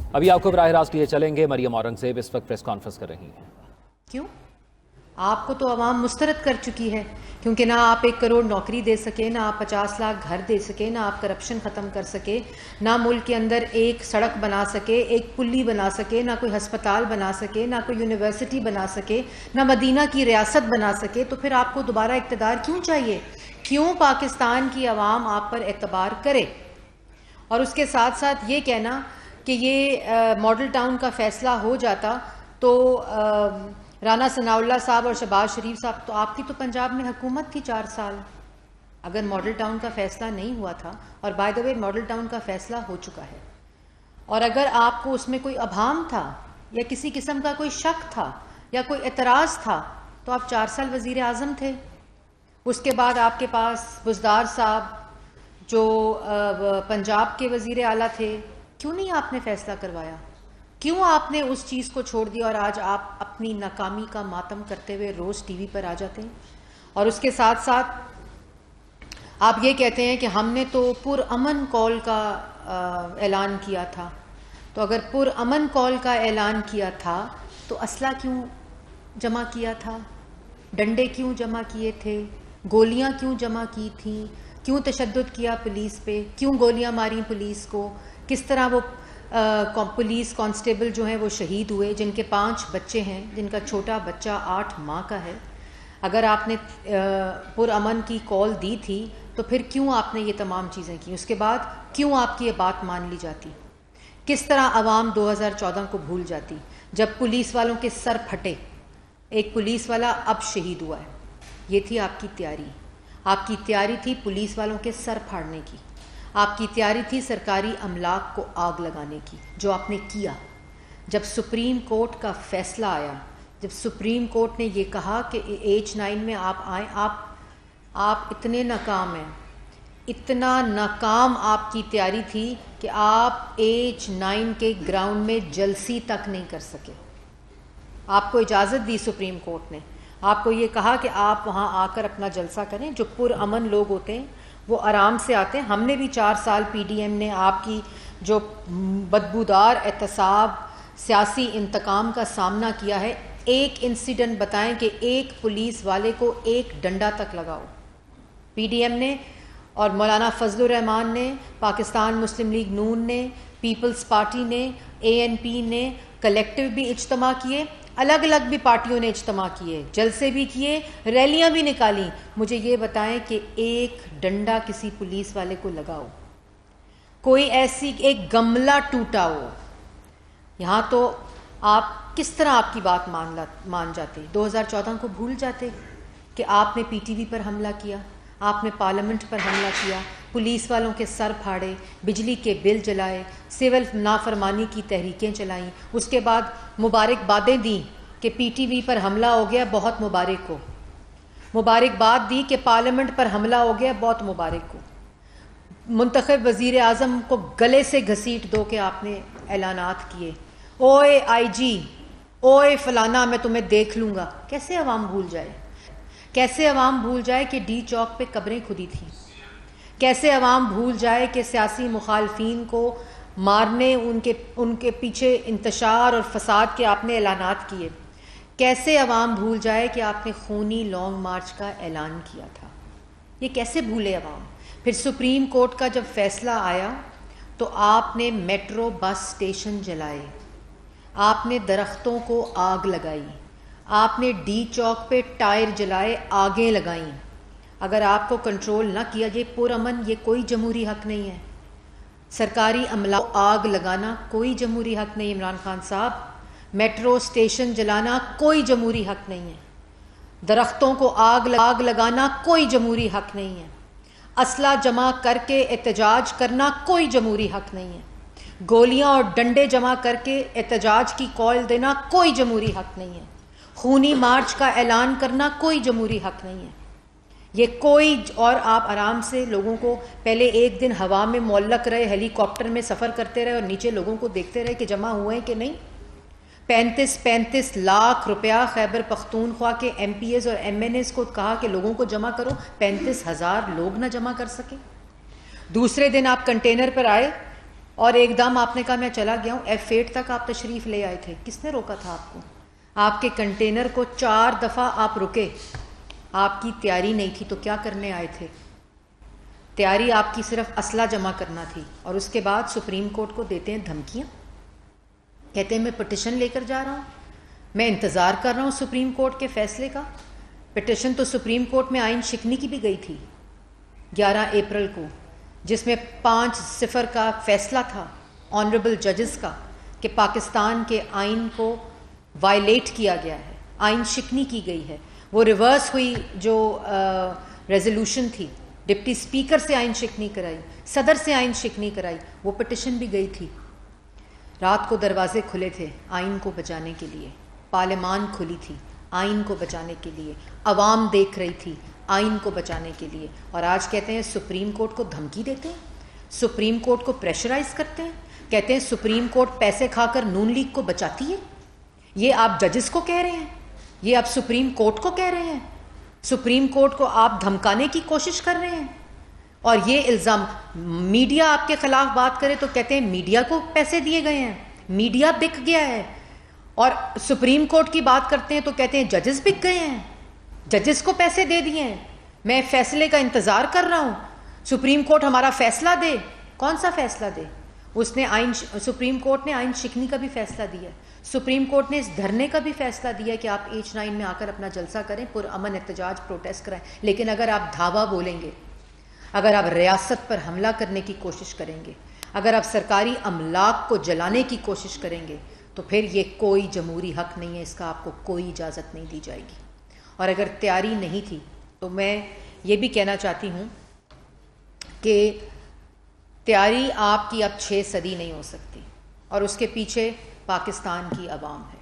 अभी आपको बराह रास्त लिए चलेंगे। मरियम औरंगजेब इस वक्त प्रेस कॉन्फ्रेंस कर रही हैं। क्यों? आपको तो आवाम मुस्तरद कर चुकी है, क्योंकि ना आप 1 करोड़ नौकरी दे सके, ना आप 50 लाख घर दे सके, ना आप करप्शन ख़त्म कर सके, ना मुल्क के अंदर एक सड़क बना सके, एक पुली बना सके, ना कोई हस्पताल बना सके, ना कोई यूनिवर्सिटी बना सके, ना मदीना की रियासत बना सके। तो फिर आपको दोबारा इक़्तिदार क्यों चाहिए? क्यों पाकिस्तान की आवाम आप पर एतबार करे? और उसके साथ साथ ये कहना कि ये मॉडल टाउन का फ़ैसला हो जाता तो राना सनाउल्लाह साहब और शहबाज शरीफ साहब, तो आपकी तो पंजाब में हुकूमत थी 4 साल, अगर मॉडल टाउन का फ़ैसला नहीं हुआ था। और by the way model town का फ़ैसला हो चुका है, और अगर आपको उसमें कोई अभाम था या किसी किस्म का कोई शक था या कोई एतराज़ था तो आप 4 साल वज़ीर आज़म थे। उसके बाद आपके पास बुज़दार साहब जो पंजाब के वज़ीर आला थे, क्यों नहीं आपने फ़ैसला करवाया? क्यों आपने उस चीज़ को छोड़ दिया और आज आप अपनी नाकामी का मातम करते हुए रोज़ टीवी पर आ जाते हैं? और उसके साथ साथ आप ये कहते हैं कि हमने तो पुरअमन कॉल का ऐलान किया था। तो अगर पुरअमन कॉल का ऐलान किया था तो असला क्यों जमा किया था? डंडे क्यों जमा किए थे? गोलियां क्यों जमा की थी? क्यों तशद्दुद किया पुलिस पे? क्यों गोलियां मारी पुलिस को? किस तरह वो पुलिस कांस्टेबल जो हैं वो शहीद हुए, जिनके 5 बच्चे हैं, जिनका छोटा बच्चा 8 माह का है। अगर आपने पुरअमन की कॉल दी थी तो फिर क्यों आपने ये तमाम चीज़ें की? उसके बाद क्यों आपकी ये बात मान ली जाती? किस तरह आवाम 2014 को भूल जाती जब पुलिस वालों के सर फटे? एक पुलिस वाला अब शहीद हुआ है। ये थी आपकी तैयारी। आपकी तैयारी थी पुलिस वालों के सर फाड़ने की। आपकी तैयारी थी सरकारी अमलाक को आग लगाने की, जो आपने किया। जब सुप्रीम कोर्ट का फैसला आया, जब सुप्रीम कोर्ट ने ये कहा कि एज 9 में आप आए, आप इतने नाकाम हैं, इतना नाकाम आपकी तैयारी थी कि आप एज 9 के ग्राउंड में जलसी तक नहीं कर सके। आपको इजाज़त दी सुप्रीम कोर्ट ने, आपको ये कहा कि आप वहाँ आकर अपना जलसा करें। जो पुरअमन लोग होते हैं वो आराम से आते हैं। हमने भी 4 साल पीडीएम ने आपकी जो बदबूदार एहतसाब, सियासी इंतकाम का सामना किया है। एक इंसिडेंट बताएं कि एक पुलिस वाले को एक डंडा तक लगाओ। पीडीएम ने और मौलाना फजलुर रहमान ने, पाकिस्तान मुस्लिम लीग नून ने, पीपल्स पार्टी ने, एएनपी ने कलेक्टिव भी इज्तिमा किए, अलग अलग भी पार्टियों ने इज्तिमा किए, जलसे भी किए, रैलियां भी निकाली। मुझे ये बताएं कि एक डंडा किसी पुलिस वाले को लगाओ, कोई ऐसी एक गमला टूटा हो, यहाँ तो आप किस तरह आपकी बात मान जाते? 2014 को भूल जाते कि आपने पीटीवी पर हमला किया, आपने पार्लियामेंट पर हमला किया, पुलिस वालों के सर फाड़े, बिजली के बिल जलाए, सिविल नाफरमानी की तहरीकें चलाईं। उसके बाद मुबारकबादें दी कि पीटीवी पर हमला हो गया, बहुत मुबारक हो। मुबारकबाद दी कि पार्लियामेंट पर हमला हो गया, बहुत मुबारक हो। मुंतखब वज़ीर आज़म को गले से घसीट दो के आपने ऐलानात किए, ओए आईजी, ओए फलाना, मैं तुम्हें देख लूँगा। कैसे अवाम भूल जाए? कैसे अवाम भूल जाए कि डी चौक पे कब्रें खुदी थी? कैसे अवाम भूल जाए कि सियासी मुखालफीन को मारने, उनके पीछे इंतशार और फसाद के आपने ऐलानात किए? कैसे अवाम भूल जाए कि आपने खूनी लॉन्ग मार्च का ऐलान किया था? ये कैसे भूले अवाम? फिर सुप्रीम कोर्ट का जब फैसला आया तो आपने मेट्रो बस स्टेशन जलाए, आपने दरख्तों को आग लगाई, आपने डी चौक पे टायर जलाए, आगें लगाईं। अगर आपको कंट्रोल ना किया, ये पुरअमन, ये कोई जमहूरी हक नहीं है। सरकारी अमला को आग लगाना कोई जमहूरी हक नहीं। इमरान खान साहब, मेट्रो स्टेशन जलाना कोई जमहूरी हक नहीं है। दरख्तों को आग लगाना कोई जमहूरी हक नहीं है। असला जमा करके एहतजाज करना कोई जमहूरी हक नहीं है। गोलियां और डंडे जमा करके एहतजाज की कॉल देना कोई जमहूरी हक नहीं है। खूनी मार्च का ऐलान करना कोई जमहूरी हक नहीं है। ये कोई, और आप आराम से लोगों को पहले एक दिन हवा में मुअल्लक रहे, हेलीकॉप्टर में सफ़र करते रहे और नीचे लोगों को देखते रहे कि जमा हुए हैं कि नहीं। 35 लाख रुपया खैबर पख्तूनख्वा के MPs और MNAs को कहा कि लोगों को जमा करो, 35,000 लोग ना जमा कर सके। दूसरे दिन आप कंटेनर पर आए, और एकदम आपने कहा मैं चला गया हूँ, F8 तक आप तशरीफ़ ले आए थे, किसने रोका था आपको? आपके कंटेनर को 4 दफ़ा आप रुके, आपकी तैयारी नहीं थी तो क्या करने आए थे? तैयारी आपकी सिर्फ असला जमा करना थी, और उसके बाद सुप्रीम कोर्ट को देते हैं धमकियाँ, कहते हैं मैं पिटिशन लेकर जा रहा हूँ, मैं इंतज़ार कर रहा हूँ सुप्रीम कोर्ट के फैसले का। पिटिशन तो सुप्रीम कोर्ट में आइन शिकनी की भी गई थी 11 अप्रैल को, जिसमें 5-0 का फैसला था ऑनरेबल जजेस का कि पाकिस्तान के आइन को वायलेट किया गया है, आइन शिकनी की गई है। वो रिवर्स हुई जो रेजोल्यूशन थी, डिप्टी स्पीकर से आइन शिकनी कराई, सदर से आइन शिकनी कराई, वो पिटिशन भी गई थी। रात को दरवाजे खुले थे आइन को बचाने के लिए, पार्लियामान खुली थी आइन को बचाने के लिए, अवाम देख रही थी आइन को बचाने के लिए, और आज कहते हैं सुप्रीम कोर्ट को धमकी देते हैं, सुप्रीम कोर्ट को प्रेशराइज करते हैं, कहते हैं सुप्रीम कोर्ट पैसे खाकर नून लीग को बचाती है। ये आप जजेस को कह रहे हैं, ये आप सुप्रीम कोर्ट को कह रहे हैं, सुप्रीम कोर्ट को आप धमकाने की कोशिश कर रहे हैं। और ये इल्ज़ाम, मीडिया आपके खिलाफ बात करे तो कहते हैं मीडिया को पैसे दिए गए हैं, मीडिया बिक गया है, और सुप्रीम कोर्ट की बात करते हैं तो कहते हैं जजेस बिक गए हैं, जजेस को पैसे दे दिए हैं, मैं फैसले का इंतज़ार कर रहा हूँ, सुप्रीम कोर्ट हमारा फैसला दे। कौन सा फैसला दे? उसने आइन, सुप्रीम कोर्ट ने आइन शिकनी का भी फैसला दिया, सुप्रीम कोर्ट ने इस धरने का भी फैसला दिया कि आप H9 में आकर अपना जलसा करें, पुरअमन एहतजाज प्रोटेस्ट कराएं, लेकिन अगर आप धावा बोलेंगे, अगर आप रियासत पर हमला करने की कोशिश करेंगे, अगर आप सरकारी अमलाक को जलाने की कोशिश करेंगे, तो फिर ये कोई जमहूरी हक नहीं है, इसका आपको कोई इजाज़त नहीं दी जाएगी। और अगर तैयारी नहीं थी तो मैं ये भी कहना चाहती हूँ कि तैयारी आपकी अब 6 सदी नहीं हो सकती, और उसके पीछे पाकिस्तान की अवाम है।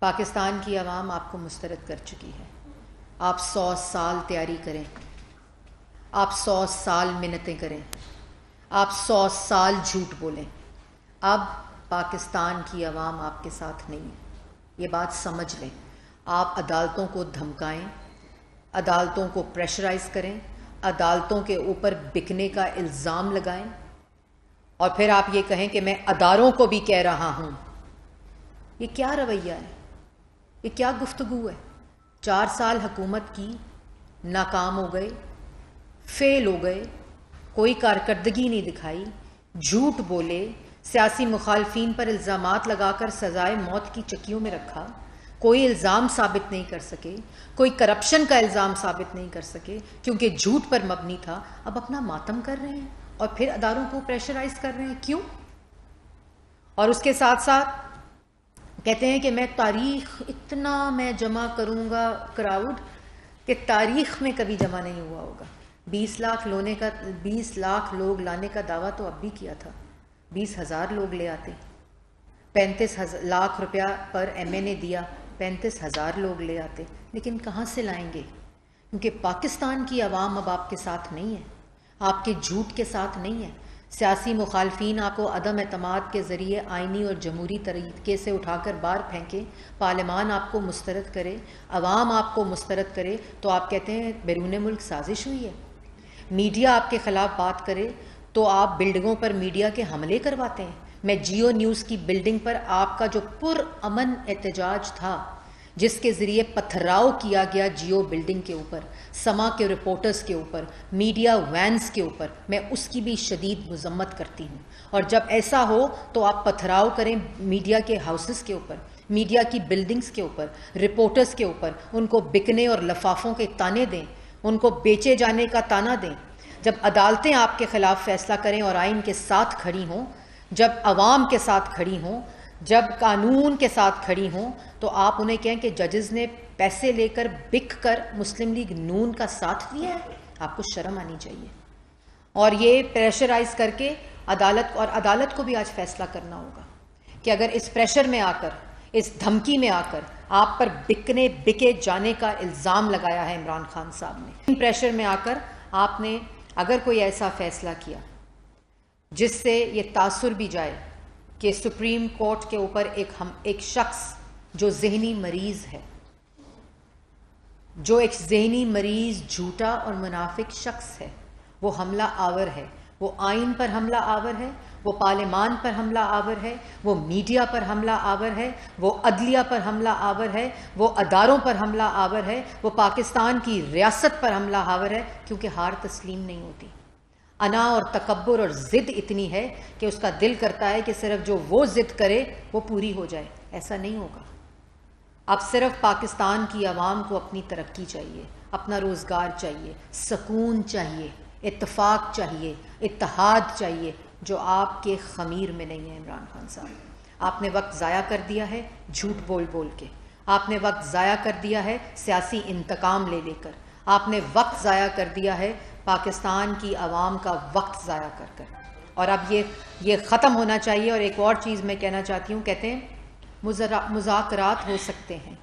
पाकिस्तान की अवाम आपको मुस्तरद कर चुकी है। आप 100 साल तैयारी करें, आप 100 साल मिन्नतें करें, आप 100 साल झूठ बोलें, अब पाकिस्तान की अवाम आपके साथ नहीं है, ये बात समझ लें। आप अदालतों को धमकाएं, अदालतों को प्रेशराइज करें, अदालतों के ऊपर बिकने का इल्ज़ाम लगाएं, और फिर आप ये कहें कि मैं अदारों को भी कह रहा हूँ। ये क्या रवैया है? ये क्या गुफ्तगू है? 4 साल हुकूमत की, नाकाम हो गए, फेल हो गए, कोई कारकर्दगी नहीं दिखाई, झूठ बोले, सियासी मुखालफीन पर इल्ज़ामात लगाकर सजाए मौत की चक्कियों में रखा, कोई इल्ज़ाम साबित नहीं कर सके, कोई करप्शन का इल्ज़ाम साबित नहीं कर सके क्योंकि झूठ पर मबनी था। अब अपना मातम कर रहे हैं और फिर अदारों को प्रेशराइज कर रहे हैं, क्यों? और उसके साथ साथ कहते हैं कि मैं तारीख, इतना मैं जमा करूंगा क्राउड कि तारीख में कभी जमा नहीं हुआ होगा। 20 लाख लोग लाने का दावा तो अब भी किया था, 20,000 लोग ले आते। 35 लाख रुपया पर MA ने दिया, 35,000 लोग ले आते, लेकिन कहाँ से लाएंगे? क्योंकि पाकिस्तान की आवाम अब आपके साथ नहीं है, आपके झूठ के साथ नहीं है। सियासी मुखालफीन आपको अदम एतमाद के ज़रिए आइनी और जमहूरी तरीके से उठाकर बाहर फेंके, पार्लियामान आपको मुस्तरद करे, अवाम आपको मुस्तरद करे, तो आप कहते हैं बैरून मुल्क साजिश हुई है। मीडिया आपके ख़िलाफ़ बात करे तो आप बिल्डिंगों पर मीडिया के हमले करवाते हैं। मैं जियो न्यूज़ की बिल्डिंग पर आपका जो पुरअमन एहतजाज था, जिसके ज़रिए पथराव किया गया जियो बिल्डिंग के ऊपर, समा के रिपोर्टर्स के ऊपर, मीडिया वैन्स के ऊपर, मैं उसकी भी शदीद मजम्मत करती हूँ। और जब ऐसा हो तो आप पथराव करें मीडिया के हाउसेस के ऊपर, मीडिया की बिल्डिंग्स के ऊपर, रिपोर्टर्स के ऊपर, उनको बिकने और लफाफों के ताने दें, उनको बेचे जाने का ताना दें। जब अदालतें आपके ख़िलाफ़ फ़ैसला करें और आइन के साथ खड़ी हों, जब अवाम के साथ खड़ी हों, जब कानून के साथ खड़ी हों, तो आप उन्हें कहें कि जजेस ने पैसे लेकर बिक कर मुस्लिम लीग नून का साथ दिया है। आपको शर्म आनी चाहिए। और ये प्रेशराइज करके अदालत को भी आज फैसला करना होगा कि अगर इस प्रेशर में आकर, इस धमकी में आकर आप पर बिके जाने का इल्ज़ाम लगाया है इमरान खान साहब ने, इन प्रेशर में आकर आपने अगर कोई ऐसा फैसला किया जिससे ये तासुर भी जाए कि सुप्रीम कोर्ट के ऊपर एक शख्स जो ज़हनी मरीज़ है, जो एक ज़हनी मरीज़, झूठा और मुनाफिक शख्स है, वो हमला आवर है, वो आइन पर हमला आवर है, वो पार्लियामान पर हमला आवर है, वो मीडिया पर हमला आवर है, वो अदलिया पर हमला आवर है, वो अदारों पर हमला आवर है, वो पाकिस्तान की रियासत पर हमला आवर है, क्योंकि हार तस्लीम नहीं होती। अना और तकब्बुर और ज़िद इतनी है कि उसका दिल करता है कि सिर्फ जो वो ज़िद करे वो पूरी हो जाए। ऐसा नहीं होगा। अब सिर्फ पाकिस्तान की आवाम को अपनी तरक्की चाहिए, अपना रोज़गार चाहिए, सुकून चाहिए, इत्तफाक चाहिए, इत्तेहाद चाहिए, जो आपके ख़मीर में नहीं है। इमरान खान साहब, आपने वक्त ज़ाया कर दिया है झूठ बोल बोल के, आपने वक्त ज़ाया कर दिया है सियासी इंतकाम ले लेकर, आपने वक्त ज़ाया कर दिया है पाकिस्तान की आवाम का वक्त ज़ाया कर कर। और अब ये ख़त्म होना चाहिए। और एक और चीज़ मैं कहना चाहती हूँ, कहते हैं मुज़ाकरात हो सकते हैं।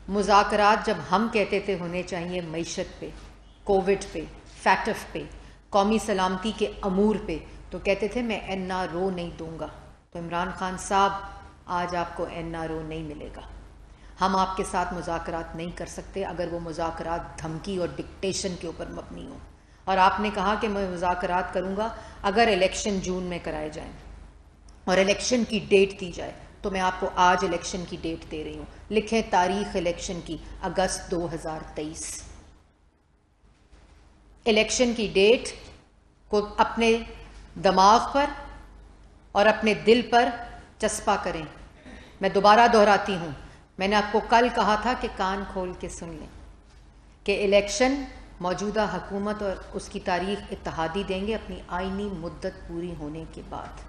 मुज़ाकरात जब हम कहते थे होने चाहिए मईशत पे, कोविड पे, फैटफ पे, कौमी सलामती के अमूर पे, तो कहते थे मैं NRO नहीं दूंगा। तो इमरान खान साहब, आज आपको NRO नहीं मिलेगा। हम आपके साथ मुज़ाकरात नहीं कर सकते अगर वो मुज़ाकरात धमकी और डिक्टेशन के ऊपर मबनी हो। और आपने कहा कि मैं मुज़ाकरात करूंगा अगर इलेक्शन जून में कराए जाएं और इलेक्शन की डेट दी जाए। तो मैं आपको आज इलेक्शन की डेट दे रही हूं, लिखें तारीख इलेक्शन की, अगस्त 2023। इलेक्शन की डेट को अपने दिमाग पर और अपने दिल पर चस्पा करें। मैं दोबारा दोहराती हूं, मैंने आपको कल कहा था कि कान खोल के सुन लें कि इलेक्शन मौजूदा हुकूमत और उसकी तारीख इत्तेहादी देंगे अपनी आईनी मुद्दत पूरी होने के बाद।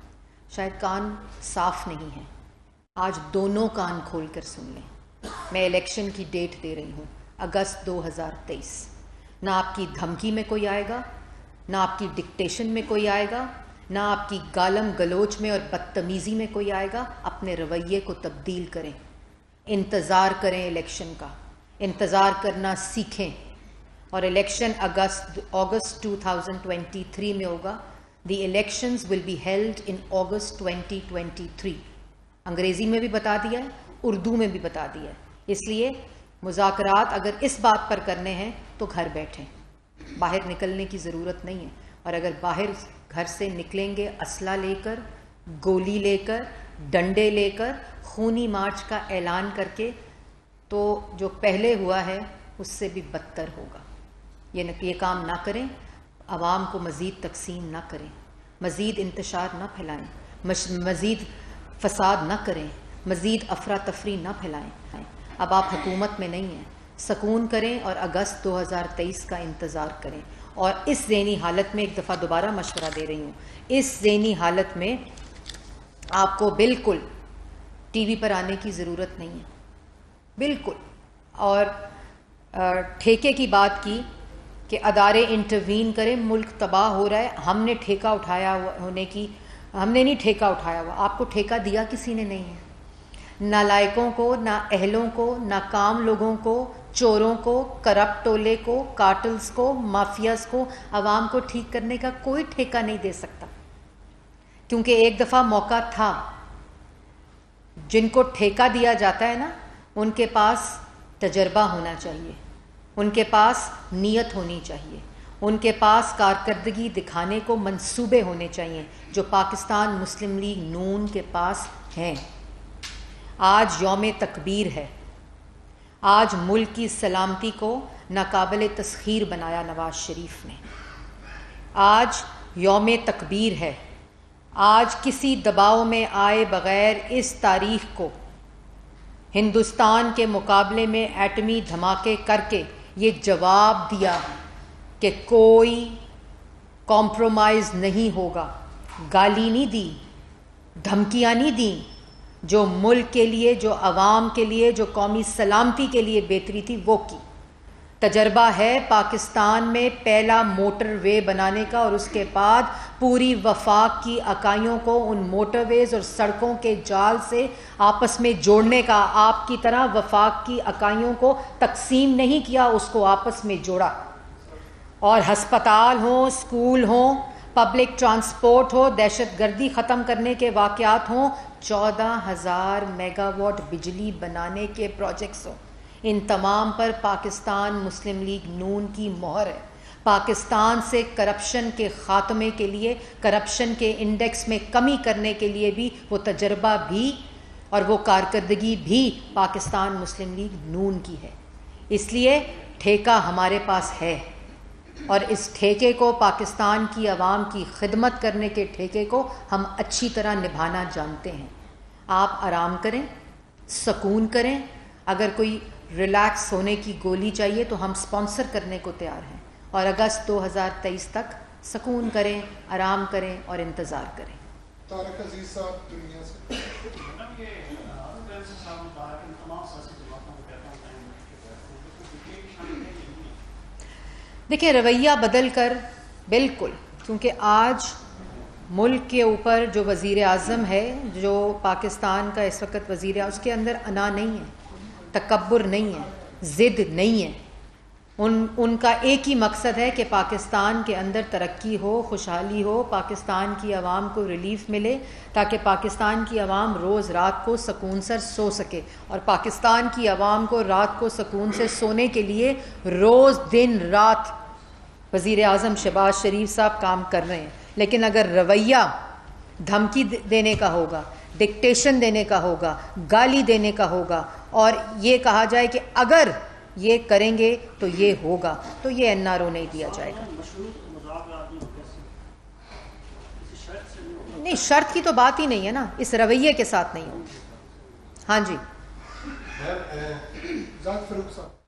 शायद कान साफ नहीं है, आज दोनों कान खोल कर सुन लें। मैं इलेक्शन की डेट दे रही हूं, अगस्त 2023। ना आपकी धमकी में कोई आएगा, ना आपकी डिक्टेशन में कोई आएगा, ना आपकी गालम गलोच में और बदतमीज़ी में कोई आएगा। अपने रवैये को तब्दील करें, इंतज़ार करें इलेक्शन का, इंतज़ार करना सीखें। और इलेक्शन अगस्त 2023 में होगा। The elections will be held in August 2023। अंग्रेज़ी में भी बता दिया है, उर्दू में भी बता दिया है। इसलिए मुज़ाकरात अगर इस बात पर करने हैं तो घर बैठें, बाहर निकलने की ज़रूरत नहीं है। और अगर बाहर घर से निकलेंगे असला लेकर, गोली लेकर, डंडे लेकर, खूनी मार्च का ऐलान करके, तो जो पहले हुआ है उससे भी बदतर होगा। ये काम ना करें, आवाम को मज़ीद तकसीम ना करें, मज़ीद इंतशार ना फैलाएं, मज़ीद फसाद ना करें, मज़ीद अफरा तफरी ना फैलाएं। अब आप हुकूमत में नहीं हैं, सुकून करें और अगस्त 2023 का इंतज़ार करें। और इस ज़हनी हालत में एक दफ़ा दोबारा मशवरा दे रही हूँ, इस ज़हनी हालत में आपको बिल्कुल टीवी पर आने की ज़रूरत नहीं है, बिल्कुल। और ठेके की बात की कि अदारे इंटरवीन करें, मुल्क तबाह हो रहा है, हमने ठेका उठाया होने की, हमने नहीं ठेका उठाया हुआ। आपको ठेका दिया किसी ने नहीं है। नालायकों को, ना अहलों को, ना काम लोगों को, चोरों को, करप्ट टोले को, कार्टल्स को, माफियाज को, अवाम को ठीक करने का कोई ठेका नहीं दे सकता, क्योंकि एक दफ़ा मौका था। जिनको ठेका दिया जाता है ना, उनके पास तजर्बा होना चाहिए, उनके पास नीयत होनी चाहिए, उनके पास कारकर्दगी दिखाने को मंसूबे होने चाहिए, जो पाकिस्तान मुस्लिम लीग नून के पास हैं। आज यौम तकबीर है, आज मुल्क की सलामती को नाकाबिल तस्खीर बनाया नवाज शरीफ ने। आज यौम तकबीर है, आज किसी दबाव में आए बगैर इस तारीख को हिंदुस्तान के मुकाबले में एटमी धमाके करके ये जवाब दिया कि कोई कॉम्प्रोमाइज़ नहीं होगा। गाली नहीं दी, धमकियाँ नहीं दी, जो मुल्क के लिए, जो अवाम के लिए, जो कौमी सलामती के लिए बेहतरी थी वो की। तजर्बा है पाकिस्तान में पहला मोटरवे बनाने का, और उसके बाद पूरी वफाक की इकाइयों को उन मोटरवेज और सड़कों के जाल से आपस में जोड़ने का। आपकी तरह वफाक की इकाइयों को तकसीम नहीं किया, उसको आपस में जोड़ा। और हस्पताल हों, स्कूल हों, पब्लिक ट्रांसपोर्ट हो, दहशत गर्दी ख़त्म करने के वाक़यात हों, 14,000 मेगावाट बिजली बनाने के प्रोजेक्ट्स हों, इन तमाम पर पाकिस्तान मुस्लिम लीग नून की मोहर है। पाकिस्तान से करप्शन के ख़ात्मे के लिए, करप्शन के इंडेक्स में कमी करने के लिए भी वो तजर्बा भी और वो कारकर्दगी भी पाकिस्तान मुस्लिम लीग नून की है। इसलिए ठेका हमारे पास है और इस ठेके को, पाकिस्तान की आवाम की खिदमत करने के ठेके को हम अच्छी तरह निभाना जानते हैं। आप आराम करें, सुकून करें। अगर कोई रिलैक्स होने की गोली चाहिए तो हम स्पॉन्सर करने को तैयार हैं और अगस्त 2023 तक सुकून करें, आराम करें और इंतज़ार करें। तारिक अजीज साहब दुनिया से देखिए, रवैया बदल कर बिल्कुल, क्योंकि आज मुल्क के ऊपर जो वज़ीर आज़म है, जो पाकिस्तान का इस वक्त वज़ीर है, उसके अंदर अना नहीं है, तकब्बुर नहीं है, ज़िद नहीं है। उनका एक ही मकसद है कि पाकिस्तान के अंदर तरक्की हो, खुशहाली हो, पाकिस्तान की आवाम को रिलीफ मिले, ताकि पाकिस्तान की आवाम रोज़ रात को सुकून से सो सके। और पाकिस्तान की आवाम को रात को सुकून से सोने के लिए रोज़ दिन रात वज़ीर आज़म शहबाज शरीफ साहब काम कर रहे हैं। लेकिन अगर रवैया धमकी देने का होगा, डिक्टेशन देने का होगा, गाली देने का होगा और ये कहा जाए कि अगर ये करेंगे तो ये होगा, तो ये एनआरओ नहीं दिया जाएगा। नहीं, शर्त की तो बात ही नहीं है ना, इस रवैये के साथ नहीं होगी। हाँ जी, जात फरूक साहब।